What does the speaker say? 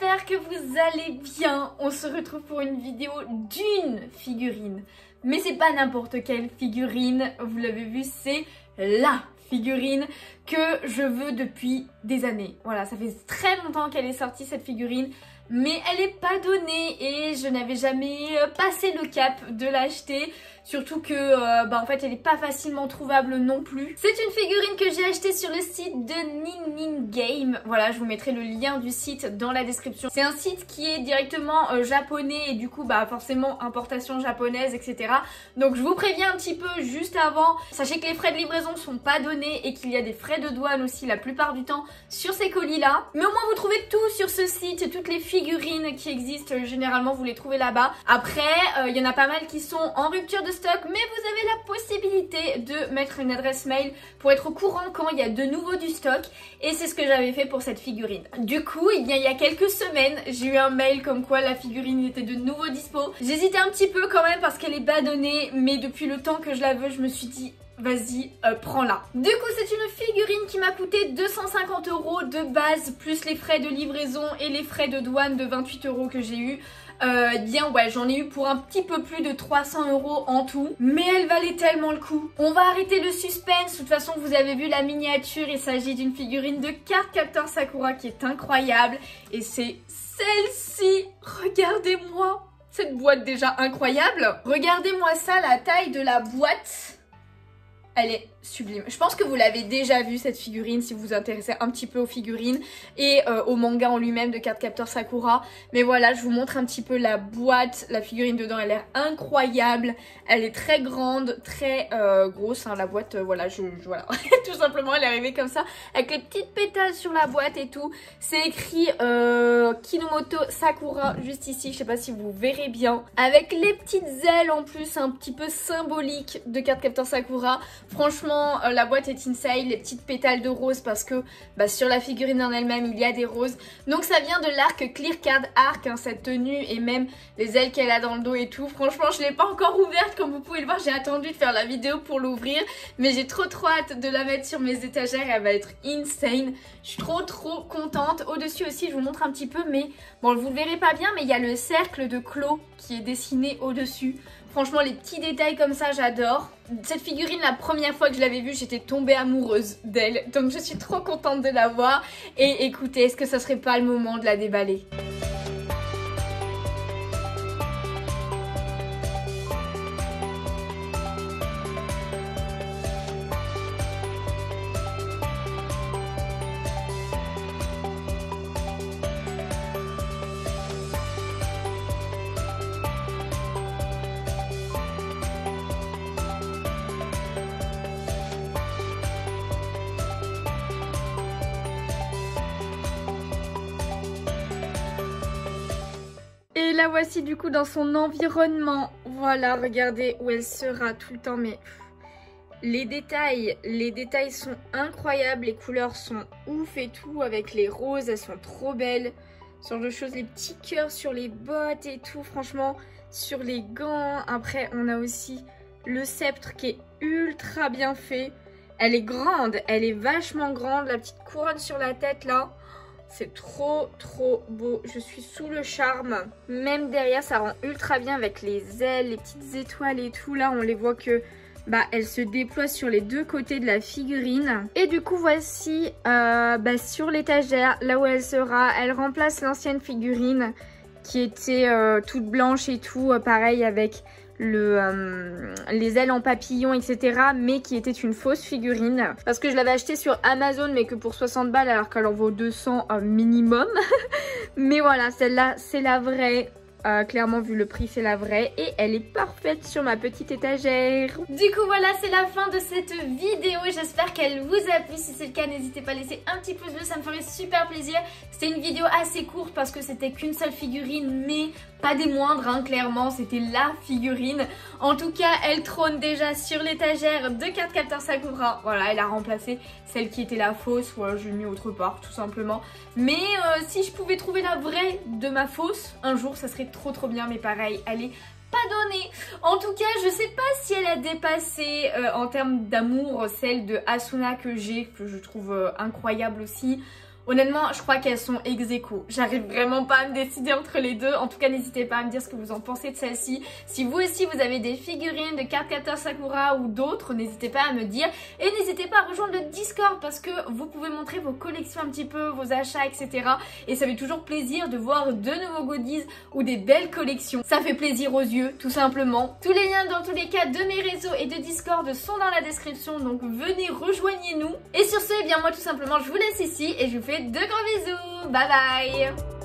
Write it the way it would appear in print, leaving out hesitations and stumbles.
j'espère que vous allez bien. On se retrouve pour une vidéo d'une figurine. Mais c'est pas n'importe quelle figurine, vous l'avez vu, c'est la figurine que je veux depuis des années. Voilà, ça fait très longtemps qu'elle est sortie cette figurine, mais elle n'est pas donnée et je n'avais jamais passé le cap de l'acheter. Surtout que en fait elle n'est pas facilement trouvable non plus. C'est une figurine que j'ai achetée sur le site de Ning Game. Voilà, je vous mettrai le lien du site dans la description. C'est un site qui est directement japonais et du coup forcément importation japonaise, etc. Donc je vous préviens un petit peu juste avant. Sachez que les frais de livraison sont pas donnés et qu'il y a des frais de douane aussi la plupart du temps sur ces colis là. Mais au moins vous trouvez tout sur ce site, toutes les figurines qui existent, généralement vous les trouvez là-bas. Après, il y en a pas mal qui sont en rupture de stock, mais vous avez la possibilité de mettre une adresse mail pour être au courant quand il y a de nouveau du stock, et c'est ce que j'avais fait pour cette figurine. Du coup, il y a quelques semaines, j'ai eu un mail comme quoi la figurine était de nouveau dispo. J'hésitais un petit peu quand même parce qu'elle est pas donnée, mais depuis le temps que je la veux, je me suis dit vas-y, prends-la. Du coup, c'est une figurine qui m'a coûté 250 € de base, plus les frais de livraison et les frais de douane de 28 € que j'ai eu. J'en ai eu pour un petit peu plus de 300 € en tout, mais elle valait tellement le coup. On va arrêter le suspense. De toute façon, vous avez vu la miniature, il s'agit d'une figurine de Cardcaptor Sakura qui est incroyable, et c'est celle-ci. Regardez-moi cette boîte déjà incroyable. Regardez-moi ça, la taille de la boîte. Elle est sublime. Je pense que vous l'avez déjà vu cette figurine si vous vous intéressez un petit peu aux figurines et au manga en lui-même de Cardcaptor Sakura. Mais voilà, je vous montre un petit peu la boîte. La figurine dedans, elle a l'air incroyable. Elle est très grande, très grosse. Hein, la boîte, voilà. Tout simplement, elle est arrivée comme ça avec les petites pétales sur la boîte et tout. C'est écrit Kinomoto Sakura juste ici. Je sais pas si vous verrez bien. Avec les petites ailes en plus, un petit peu symbolique de Cardcaptor Sakura. Franchement, la boîte est insane, les petites pétales de rose parce que sur la figurine en elle-même, il y a des roses. Donc ça vient de l'arc Clear Card Arc, hein, cette tenue, et même les ailes qu'elle a dans le dos et tout. Franchement, je ne l'ai pas encore ouverte, comme vous pouvez le voir, j'ai attendu de faire la vidéo pour l'ouvrir. Mais j'ai trop hâte de la mettre sur mes étagères, elle va être insane. Je suis trop contente. Au-dessus aussi, je vous montre un petit peu, mais bon, vous le verrez pas bien, mais il y a le cercle de Clo qui est dessiné au-dessus. Franchement, les petits détails comme ça, j'adore. Cette figurine, la première fois que je l'avais vue, j'étais tombée amoureuse d'elle. Donc je suis trop contente de la voir. Et écoutez, est-ce que ça serait pas le moment de la déballer ? Et la voici du coup dans son environnement. Voilà, regardez où elle sera tout le temps. Mais les détails sont incroyables. Les couleurs sont ouf et tout. Avec les roses, elles sont trop belles. Ce genre de choses, les petits cœurs sur les bottes et tout. Franchement, sur les gants. Après, on a aussi le sceptre qui est ultra bien fait. Elle est grande, elle est vachement grande. La petite couronne sur la tête là. C'est trop beau, je suis sous le charme. Même derrière, ça rend ultra bien avec les ailes, les petites étoiles et tout. Là, on les voit que elle se déploie sur les deux côtés de la figurine. Et du coup, voici sur l'étagère, là où elle sera. Elle remplace l'ancienne figurine qui était toute blanche et tout, pareil avec les ailes en papillon, etc. mais qui était une fausse figurine parce que je l'avais achetée sur Amazon mais que pour 60 balles alors qu'elle en vaut 200 minimum. Mais voilà, celle-là c'est la vraie. Clairement, vu le prix, c'est la vraie et elle est parfaite sur ma petite étagère. Du coup, voilà, c'est la fin de cette vidéo. J'espère qu'elle vous a plu. Si c'est le cas, n'hésitez pas à laisser un petit pouce bleu, ça me ferait super plaisir. C'était une vidéo assez courte parce que c'était qu'une seule figurine, mais pas des moindres, hein, clairement, c'était la figurine. En tout cas, elle trône déjà sur l'étagère de Cardcaptor Sakura. Voilà, elle a remplacé celle qui était la fausse. Voilà, je l'ai mis autre part, tout simplement. Mais si je pouvais trouver la vraie de ma fausse, un jour, ça serait trop bien, mais pareil, elle est pas donnée. En tout cas, je sais pas si elle a dépassé en termes d'amour celle de Asuna que je trouve incroyable aussi. Honnêtement, je crois qu'elles sont ex aequo. J'arrive vraiment pas à me décider entre les deux. En tout cas, n'hésitez pas à me dire ce que vous en pensez de celle-ci. Si vous aussi, vous avez des figurines de Cardcaptor Sakura ou d'autres, n'hésitez pas à me dire. Et n'hésitez pas à rejoindre le Discord parce que vous pouvez montrer vos collections un petit peu, vos achats, etc. Et ça fait toujours plaisir de voir de nouveaux goodies ou des belles collections. Ça fait plaisir aux yeux, tout simplement. Tous les liens dans tous les cas de mes réseaux et de Discord sont dans la description. Donc venez, rejoignez-nous. Et sur ce, eh bien moi tout simplement, je vous laisse ici et je vous fais de gros bisous. Bye bye.